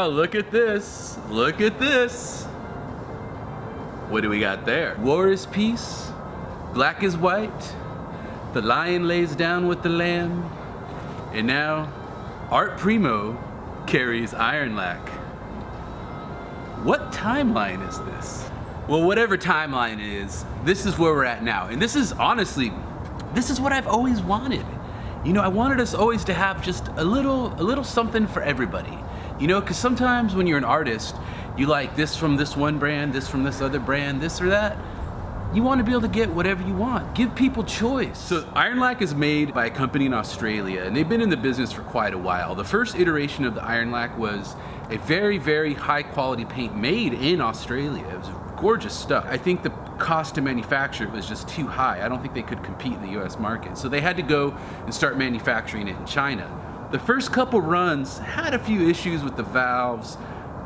Oh, look at this. Look at this. What do we got there? War is peace. Black is white. The lion lays down with the lamb. And now, Art Primo carries Ironlak. What timeline is this? Well, whatever timeline it is, this is where we're at now. And this is honestly, this is what I've always wanted. You know, I wanted us always to have just a little something for everybody. You know, because sometimes when you're an artist, you like this from this one brand, this from this other brand, this or that. You want to be able to get whatever you want. Give people choice. So Ironlak is made by a company in Australia, and they've been in the business for quite a while. The first iteration of the Ironlak was a very, very high quality paint made in Australia. It was gorgeous stuff. I think the cost to manufacture was just too high. I don't think they could compete in the US market. So they had to go and start manufacturing it in China. The first couple runs had a few issues with the valves,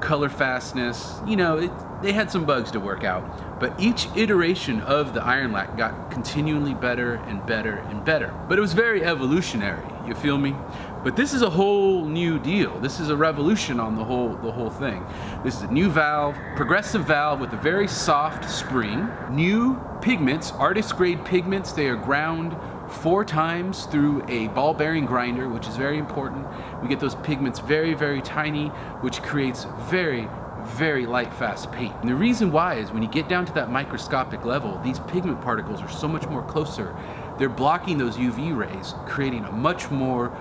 color fastness, you know, they had some bugs to work out. But each iteration of the Ironlak got continually better and better and better. But it was very evolutionary, you feel me? But this is a whole new deal. This is a revolution on the whole thing. This is a new valve, progressive valve with a very soft spring. New pigments, artist grade pigments. They are ground 4 times through a ball bearing grinder, which is very important. We get those pigments very, very tiny, which creates very, very light, fast paint. And the reason why is when you get down to that microscopic level, these pigment particles are so much more closer. They're blocking those UV rays, creating a much more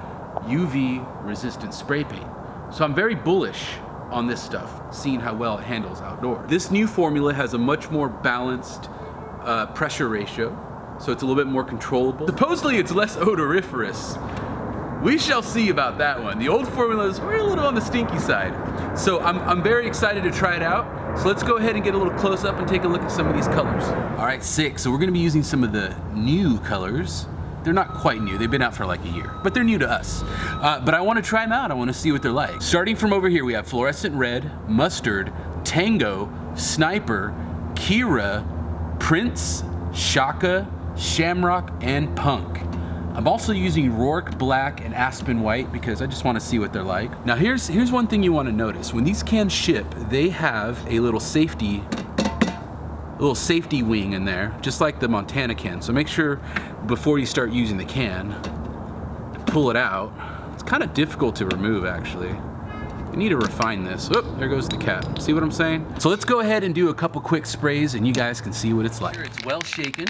UV resistant spray paint. So I'm very bullish on this stuff, seeing how well it handles outdoors. This new formula has a much more balanced pressure ratio, so it's a little bit more controllable. Supposedly it's less odoriferous. We shall see about that one. The old formulas were a little on the stinky side. So I'm very excited to try it out. So let's go ahead and get a little close up and take a look at some of these colors. All right, sick. So we're gonna be using some of the new colors. They're not quite new, they've been out for like a year, but they're new to us. But I wanna try them out, I wanna see what they're like. Starting from over here, we have Fluorescent Red, Mustard, Tango, Sniper, Kira, Prince, Shaka, Shamrock, and Punk. I'm also using Rourke Black and Aspen White because I just want to see what they're like. Now here's one thing you want to notice. When these cans ship, they have a little safety wing in there, just like the Montana can. So make sure before you start using the can, pull it out. It's kind of difficult to remove actually. I need to refine this. Oh, there goes the cap. See what I'm saying? So let's go ahead and do a couple quick sprays and you guys can see what it's like. It's well shaken.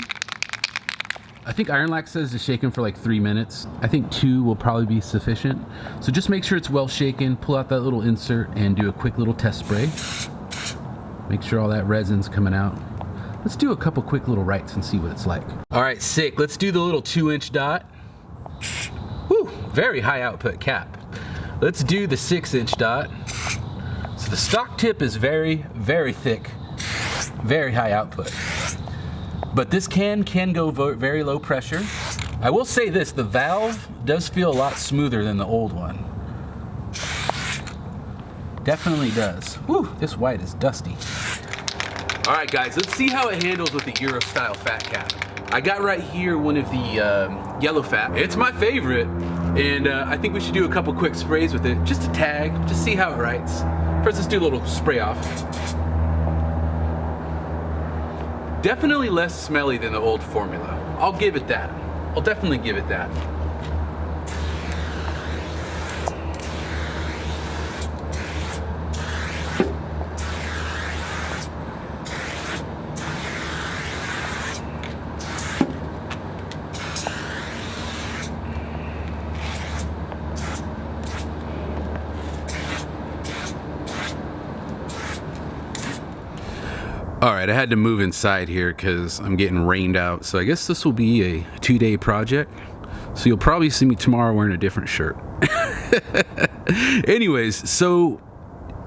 I think Ironlak says to shake them for like 3 minutes. I think 2 will probably be sufficient. So just make sure it's well shaken, pull out that little insert and do a quick little test spray. Make sure all that resin's coming out. Let's do a couple quick little rights and see what it's like. All right, sick. Let's do the little 2-inch dot. Woo, very high output cap. Let's do the 6-inch dot. So the stock tip is very, very thick, very high output. But this can go very low pressure. I will say this, the valve does feel a lot smoother than the old one. Definitely does. Woo, this white is dusty. All right guys, let's see how it handles with the Euro style fat cap. I got right here one of the yellow fat. It's my favorite, and I think we should do a couple quick sprays with it, just a tag, just see how it writes. First, let's do a little spray off. Definitely less smelly than the old formula. I'll give it that. I'll definitely give it that. All right, I had to move inside here because I'm getting rained out. So I guess this will be a 2-day project. So you'll probably see me tomorrow wearing a different shirt. Anyways, so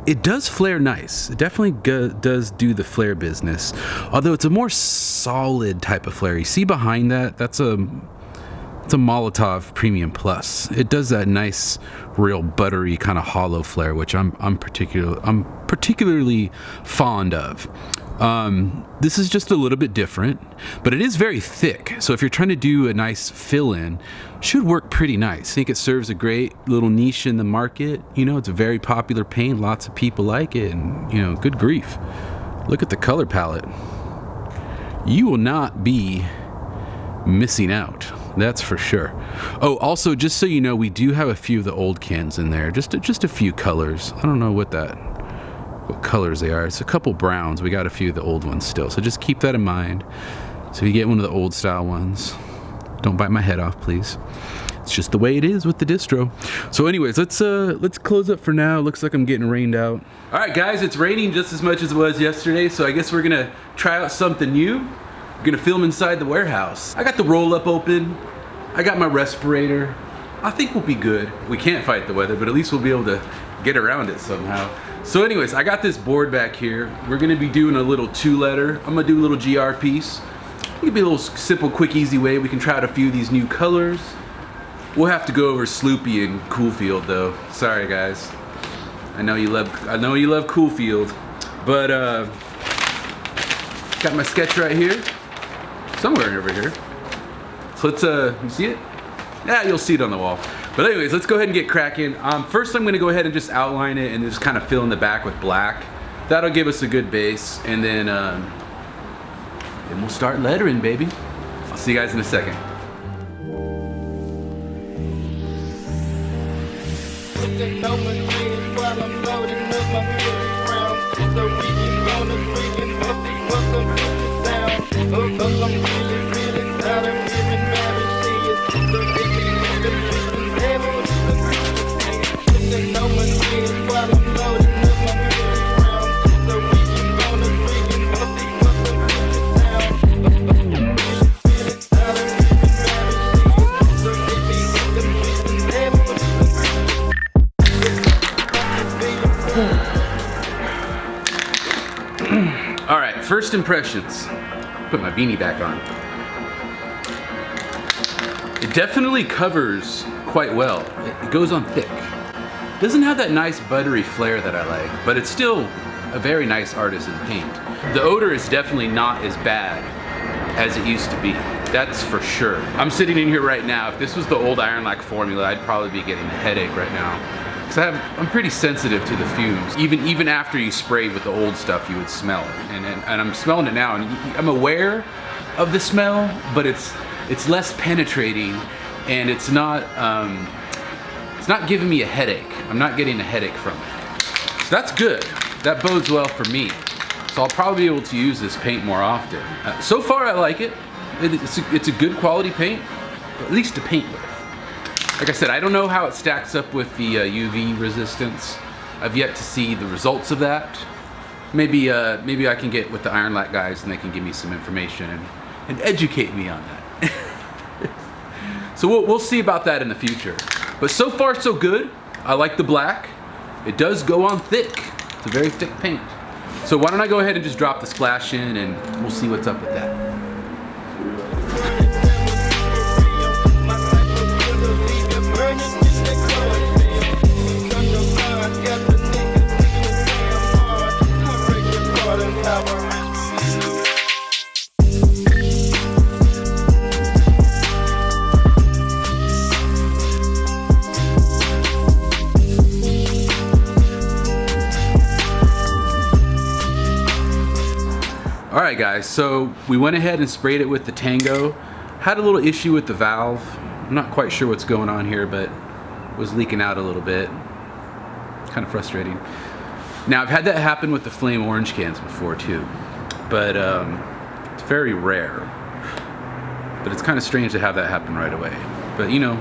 it does flare nice. It definitely does do the flare business. Although it's a more solid type of flare. You see behind that, it's a Molotov Premium Plus. It does that nice, real buttery kind of hollow flare, which I'm particularly fond of. This is just a little bit different, but it is very thick. So if you're trying to do a nice fill-in, should work pretty nice. I think it serves a great little niche in the market. You know, it's a very popular paint. Lots of people like it, and you know, good grief. Look at the color palette. You will not be missing out. That's for sure. Oh, also, just so you know, we do have a few of the old cans in there. Just a few colors. I don't know what colors they are. It's a couple browns. We got a few of the old ones still. So just keep that in mind. So if you get one of the old style ones, don't bite my head off, please. It's just the way it is with the distro. So anyways, let's close up for now. Looks like I'm getting rained out. All right, guys, it's raining just as much as it was yesterday. So I guess we're gonna try out something new. We're gonna film inside the warehouse. I got the roll up open. I got my respirator. I think we'll be good. We can't fight the weather, but at least we'll be able to get around it somehow. So anyways, I got this board back here. We're gonna be doing a little 2-letter. I'm gonna do a little GR piece. It could be a little simple, quick, easy way. We can try out a few of these new colors. We'll have to go over Sloopy and Coolfield though. Sorry guys. I know you love Coolfield. But got my sketch right here. Somewhere over here. So let's, you see it? Yeah, you'll see it on the wall. But anyways, let's go ahead and get cracking. First I'm gonna go ahead and just outline it and just kind of fill in the back with black. That'll give us a good base, and then we'll start lettering, baby. I'll see you guys in a second. All right, first impressions. Put my beanie back on. It definitely covers quite well. It goes on thick. Doesn't have that nice buttery flair that I like, but it's still a very nice artisan paint. The odor is definitely not as bad as it used to be. That's for sure. I'm sitting in here right now. If this was the old Ironlak formula, I'd probably be getting a headache right now. Because I'm pretty sensitive to the fumes. Even after you sprayed with the old stuff, you would smell it. And I'm smelling it now, and I'm aware of the smell, but it's less penetrating, and it's not giving me a headache. I'm not getting a headache from it. So that's good. That bodes well for me. So I'll probably be able to use this paint more often. So far, I like it. It's a good quality paint, at least to paint with. Like I said, I don't know how it stacks up with the UV resistance. I've yet to see the results of that. Maybe I can get with the Ironlak guys and they can give me some information and educate me on that. So we'll see about that in the future. But so far so good. I like the black. It does go on thick. It's a very thick paint. So why don't I go ahead and just drop the splash in and we'll see what's up with that. Alright guys, so we went ahead and sprayed it with the Tango. Had a little issue with the valve. I'm not quite sure what's going on here, but it was leaking out a little bit. Kind of frustrating. Now I've had that happen with the Flame Orange cans before too, but it's very rare. But it's kind of strange to have that happen right away. But you know,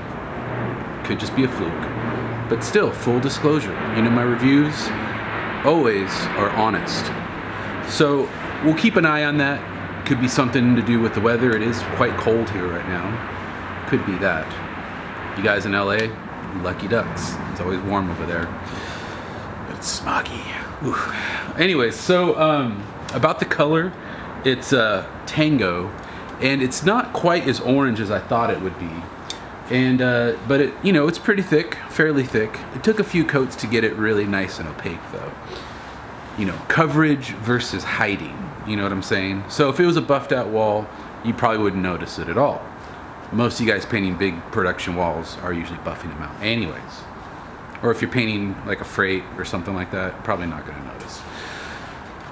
could just be a fluke. But still, full disclosure, you know, my reviews always are honest. So we'll keep an eye on that. Could be something to do with the weather. It is quite cold here right now. Could be that. You guys in LA, lucky ducks. It's always warm over there. But it's smoggy. Ooh. Anyways, so about the color, it's Tango, and it's not quite as orange as I thought it would be. And but it, you know, it's pretty thick, fairly thick. It took a few coats to get it really nice and opaque though. You know, coverage versus hiding. You know what I'm saying? So if it was a buffed out wall, you probably wouldn't notice it at all. Most of you guys painting big production walls are usually buffing them out anyways. Or if you're painting like a freight or something like that, probably not gonna notice.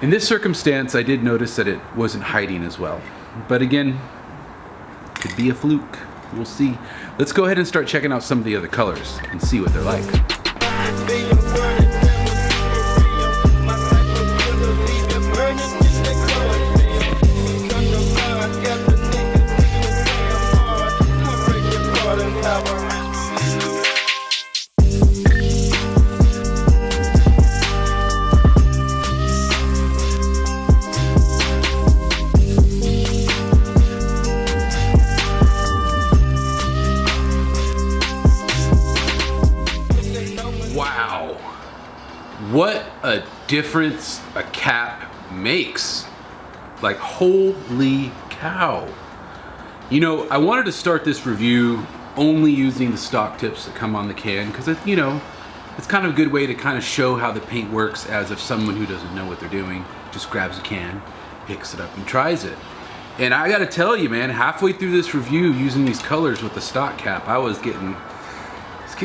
In this circumstance, I did notice that it wasn't hiding as well. But again, could be a fluke. We'll see. Let's go ahead and start checking out some of the other colors and see what they're like. Wow, what a difference a cap makes. Like, holy cow. You know, I wanted to start this review only using the stock tips that come on the can because, you know, it's kind of a good way to kind of show how the paint works, as if someone who doesn't know what they're doing just grabs a can, picks it up and tries it. And I gotta tell you, man, halfway through this review using these colors with the stock cap, I was getting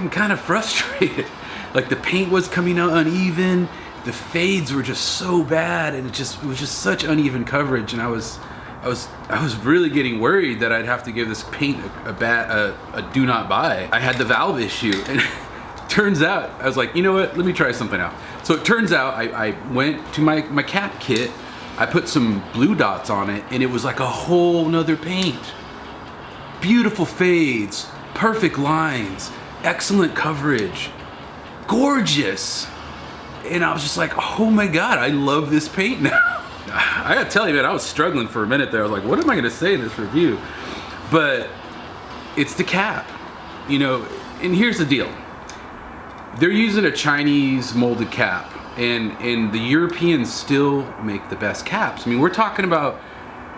kind of frustrated. Like, the paint was coming out uneven, the fades were just so bad, and it was just such uneven coverage, and I was really getting worried that I'd have to give this paint a do not buy. I had the valve issue, and turns out, I was like, you know what, let me try something out. So it turns out I went to my cap kit, I put some blue dots on it, and it was like a whole nother paint. Beautiful fades, perfect lines, excellent coverage, gorgeous. And I was just like, oh my God, I love this paint now. I gotta tell you, man, I was struggling for a minute there. I was like, what am I gonna say in this review? But it's the cap, you know, and here's the deal. They're using a Chinese molded cap, and the Europeans still make the best caps. I mean, we're talking about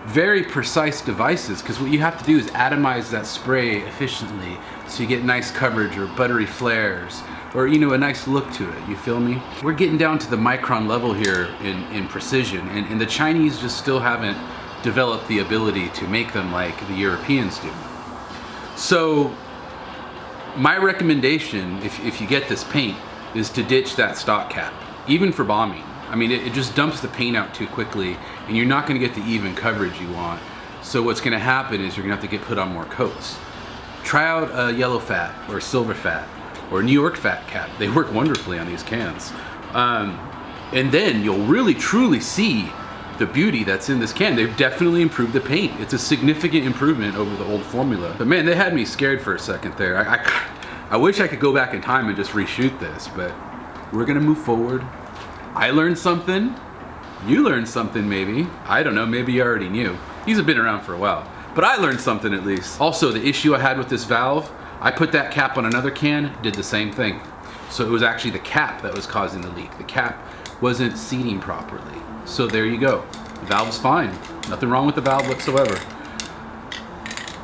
very precise devices, because what you have to do is atomize that spray efficiently so you get nice coverage or buttery flares, or, you know, a nice look to it. You feel me? We're getting down to the micron level here in precision, and the Chinese just still haven't developed the ability to make them like the Europeans do. So my recommendation, if you get this paint, is to ditch that stock cap, even for bombing. I mean, it just dumps the paint out too quickly, and you're not gonna get the even coverage you want. So what's gonna happen is you're gonna have to get put on more coats. Try out a yellow fat or silver fat or New York fat cap. They work wonderfully on these cans. And then you'll really truly see the beauty that's in this can. They've definitely improved the paint. It's a significant improvement over the old formula. But man, they had me scared for a second there. I wish I could go back in time and just reshoot this, but we're gonna move forward. I learned something, you learned something maybe. I don't know, maybe you already knew. These have been around for a while, but I learned something at least. Also, the issue I had with this valve, I put that cap on another can, did the same thing. So it was actually the cap that was causing the leak. The cap wasn't seating properly. So there you go. The valve's fine. Nothing wrong with the valve whatsoever.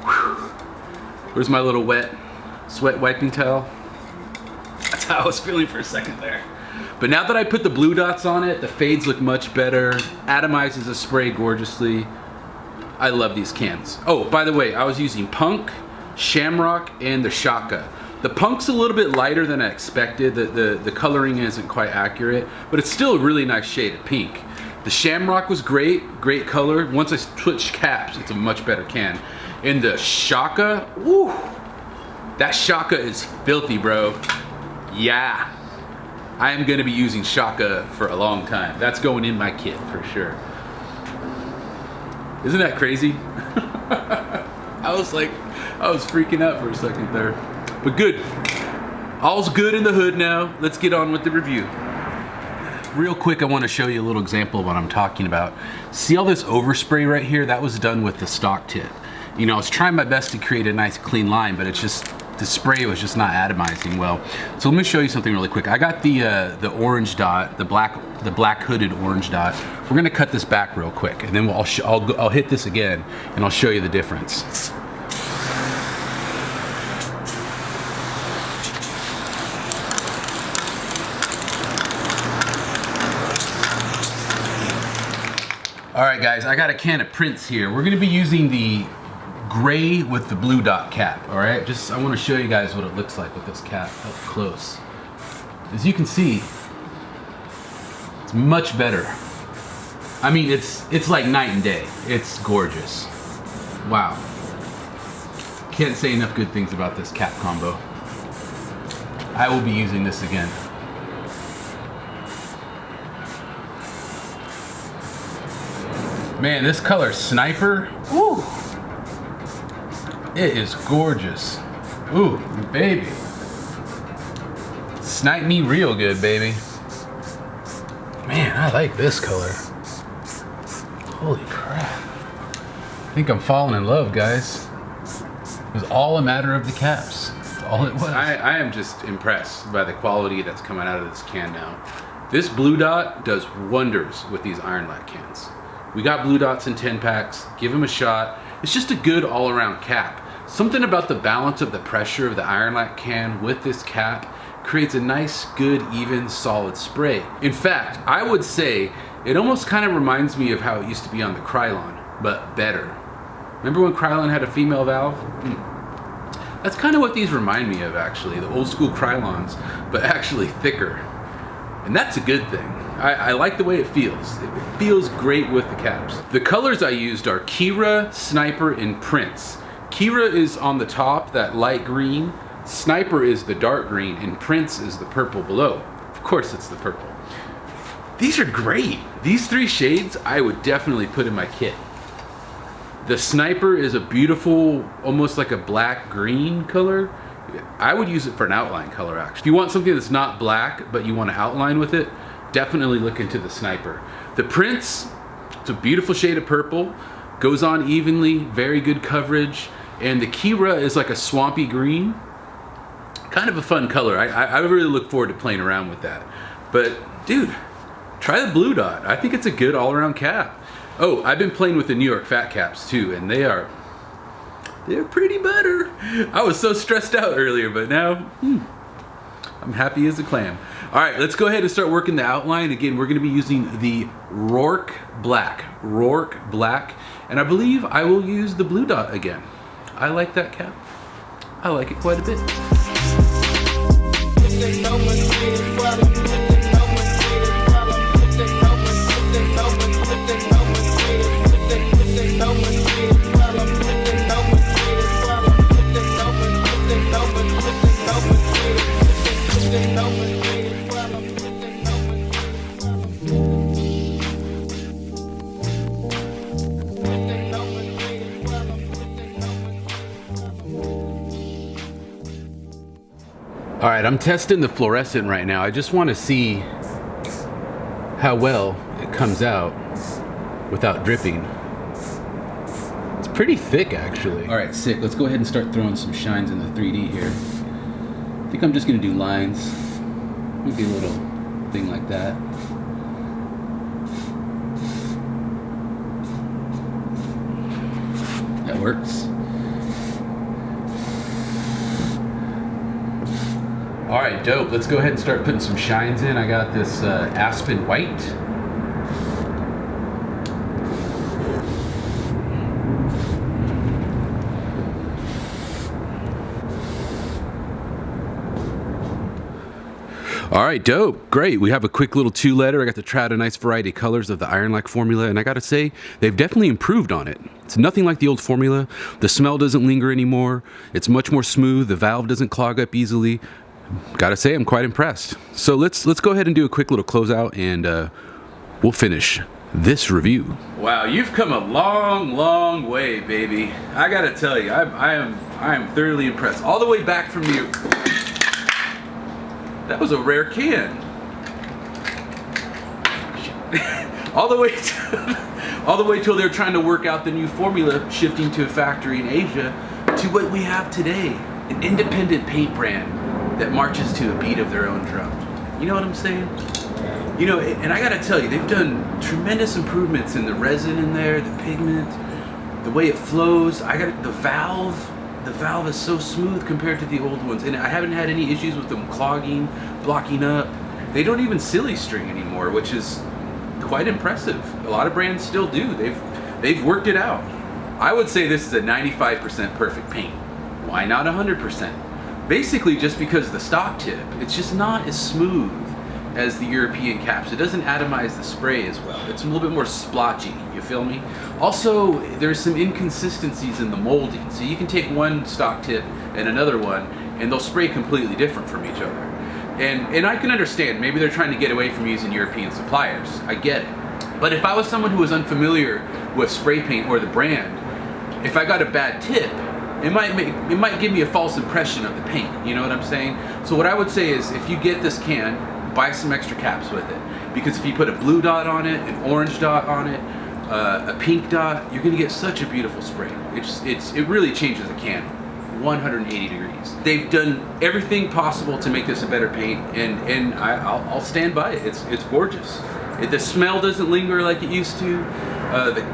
Whew. Where's my little sweat wiping towel? That's how I was feeling for a second there. But now that I put the blue dots on it, the fades look much better, atomizes the spray gorgeously. I love these cans. Oh, by the way, I was using Punk, Shamrock, and the Shaka. The Punk's a little bit lighter than I expected. The coloring isn't quite accurate, but it's still a really nice shade of pink. The Shamrock was great color. Once I switched caps, it's a much better can. And the Shaka, woo, that Shaka is filthy, bro. Yeah. I am gonna be using Shaka for a long time. That's going in my kit for sure. Isn't that crazy? I was freaking out for a second there. But good. All's good in the hood now. Let's get on with the review. Real quick, I want to show you a little example of what I'm talking about. See all this overspray right here? That was done with the stock tip. You know, I was trying my best to create a nice clean line, but it's just, the spray was just not atomizing well. So let me show you something really quick. I got the orange dot, the black hooded orange dot. We're gonna cut this back real quick, and then I'll hit this again, and I'll show you the difference. All right, guys, I got a can of prints here. We're gonna be using the gray with the blue dot cap, all right? I wanna show you guys what it looks like with this cap up close. As you can see, it's much better. I mean, it's like night and day. It's gorgeous. Wow. Can't say enough good things about this cap combo. I will be using this again. Man, this color Sniper, woo, it is gorgeous. Ooh, baby. Snipe me real good, baby. Man, I like this color. Holy crap. I think I'm falling in love, guys. It was all a matter of the caps. That's all it was. I am just impressed by the quality that's coming out of this can now. This blue dot does wonders with these Ironlak cans. We got blue dots in 10 packs, give them a shot. It's just a good all-around cap. Something about the balance of the pressure of the Ironlak can with this cap creates a nice, good, even, solid spray. In fact, I would say it almost kind of reminds me of how it used to be on the Krylon, but better. Remember when Krylon had a female valve? That's kind of what these remind me of, actually, the old school Krylons, but actually thicker. And that's a good thing. I like the way it feels. It feels great with the caps. The colors I used are Kira, Sniper, and Prince. Kira is on the top, that light green. Sniper is the dark green, and Prince is the purple below. Of course it's the purple. These are great. These three shades I would definitely put in my kit. The Sniper is a beautiful, almost like a black-green color. I would use it for an outline color, actually. If you want something that's not black, but you want to outline with it, definitely look into the Sniper. The Prince, it's a beautiful shade of purple, goes on evenly, very good coverage, and the Kira is like a swampy green. Kind of a fun color. I really look forward to playing around with that. But, dude, try the blue dot. I think it's a good all-around cap. Oh, I've been playing with the New York Fat Caps too, and they're pretty better. I was so stressed out earlier, but now, I'm happy as a clam. All right, let's go ahead and start working the outline. Again, we're gonna be using the Rourke Black, and I believe I will use the blue dot again. I like that cap. I like it quite a bit. All right, I'm testing the fluorescent right now. I just want to see how well it comes out without dripping. It's pretty thick, actually. All right, sick. Let's go ahead and start throwing some shines in the 3D here. I think I'm just gonna do lines. Maybe a little thing like that. That works. All right, dope. Let's go ahead and start putting some shines in. I got this Aspen White. All right, dope. Great. We have a quick little 2-letter. I got to try out a nice variety of colors of the Ironlak formula, and I gotta say, they've definitely improved on it. It's nothing like the old formula. The smell doesn't linger anymore. It's much more smooth. The valve doesn't clog up easily. Gotta say, I'm quite impressed. So let's go ahead and do a quick little closeout, and we'll finish this review. Wow, you've come a long, long way, baby. I gotta tell you, I am thoroughly impressed. All the way back from you. That was a rare can. all the way till they're trying to work out the new formula, shifting to a factory in Asia, to what we have today, an independent paint brand that marches to a beat of their own drum. You know what I'm saying? You know, and I gotta tell you, they've done tremendous improvements in the resin in there, the pigment, the way it flows. The valve is so smooth compared to the old ones, and I haven't had any issues with them clogging, blocking up. They don't even silly string anymore, which is quite impressive. A lot of brands still do. They've worked it out. I would say this is a 95% perfect paint. Why not 100%? Basically just because the stock tip, it's just not as smooth as the European caps. It doesn't atomize the spray as well. It's a little bit more splotchy, you feel me? Also, there's some inconsistencies in the molding. So you can take one stock tip and another one, and they'll spray completely different from each other. And I can understand, maybe they're trying to get away from using European suppliers. I get it. But if I was someone who was unfamiliar with spray paint or the brand, if I got a bad tip, it might give me a false impression of the paint, you know what I'm saying? So what I would say is, if you get this can, buy some extra caps with it. Because if you put a blue dot on it, an orange dot on it, a pink dot, you're gonna get such a beautiful spray. It really changes the can 180 degrees. They've done everything possible to make this a better paint, and I'll stand by it. It's gorgeous. The smell doesn't linger like it used to.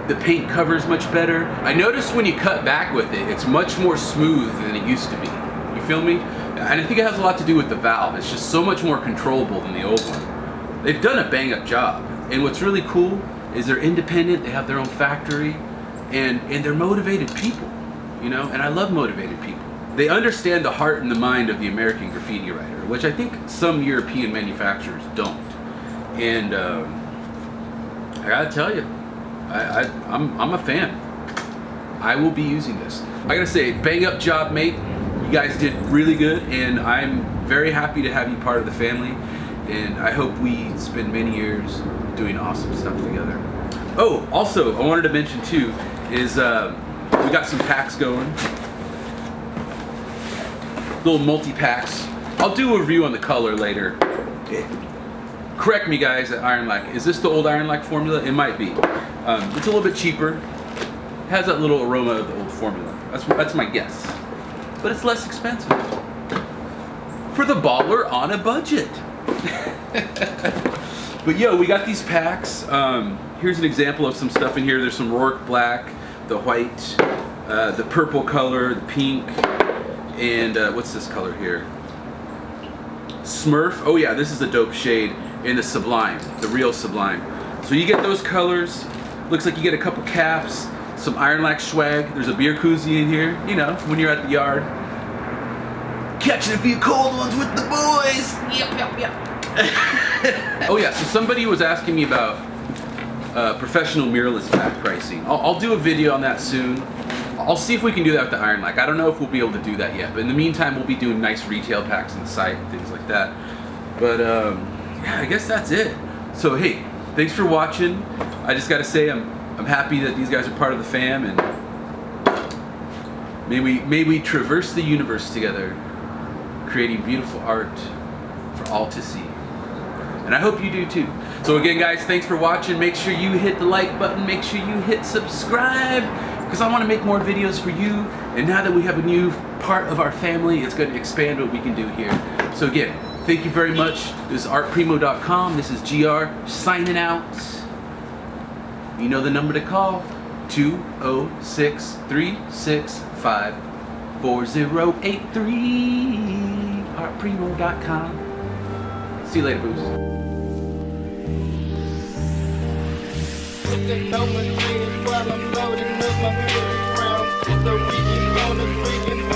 The paint covers much better. I noticed when you cut back with it, it's much more smooth than it used to be. You feel me? And I think it has a lot to do with the valve. It's just so much more controllable than the old one. They've done a bang up job. And what's really cool is they're independent, they have their own factory, and they're motivated people, you know? And I love motivated people. They understand the heart and the mind of the American graffiti writer, which I think some European manufacturers don't. And I gotta tell you, I'm a fan. I will be using this. I gotta say, bang up job, mate. You guys did really good, and I'm very happy to have you part of the family. And I hope we spend many years doing awesome stuff together. Oh, also, I wanted to mention too, is we got some packs going. Little multi-packs. I'll do a review on the color later. Correct me guys at Ironlak. Is this the old Ironlak formula? It might be. It's a little bit cheaper. It has that little aroma of the old formula. That's my guess. But it's less expensive. For the baller on a budget. But yo, we got these packs. Here's an example of some stuff in here. There's some Rourke black, the white, the purple color, the pink, and what's this color here? Smurf. Oh yeah, this is a dope shade. And the Sublime, the real Sublime. So you get those colors. Looks like you get a couple caps, some Ironlak swag. There's a beer koozie in here, you know, when you're at the yard. Catching a few cold ones with the boys. Yep. Oh yeah, so somebody was asking me about professional muralist pack pricing. I'll do a video on that soon. I'll see if we can do that with the Ironlak. I don't know if we'll be able to do that yet, but in the meantime, we'll be doing nice retail packs on the site and things like that. But yeah, I guess that's it. So hey, thanks for watching. I just gotta say I'm happy that these guys are part of the fam, and may we traverse the universe together, creating beautiful art for all to see. And I hope you do too. So again guys, thanks for watching. Make sure you hit the like button, make sure you hit subscribe, because I want to make more videos for you. And now that we have a new part of our family, it's going to expand what we can do here. So again, thank you very much. This is artprimo.com. This is GR signing out. You know the number to call, 206-365-4083. artprimo.com. See you later, boos. While I'm loading with my round, the weekend on the freaking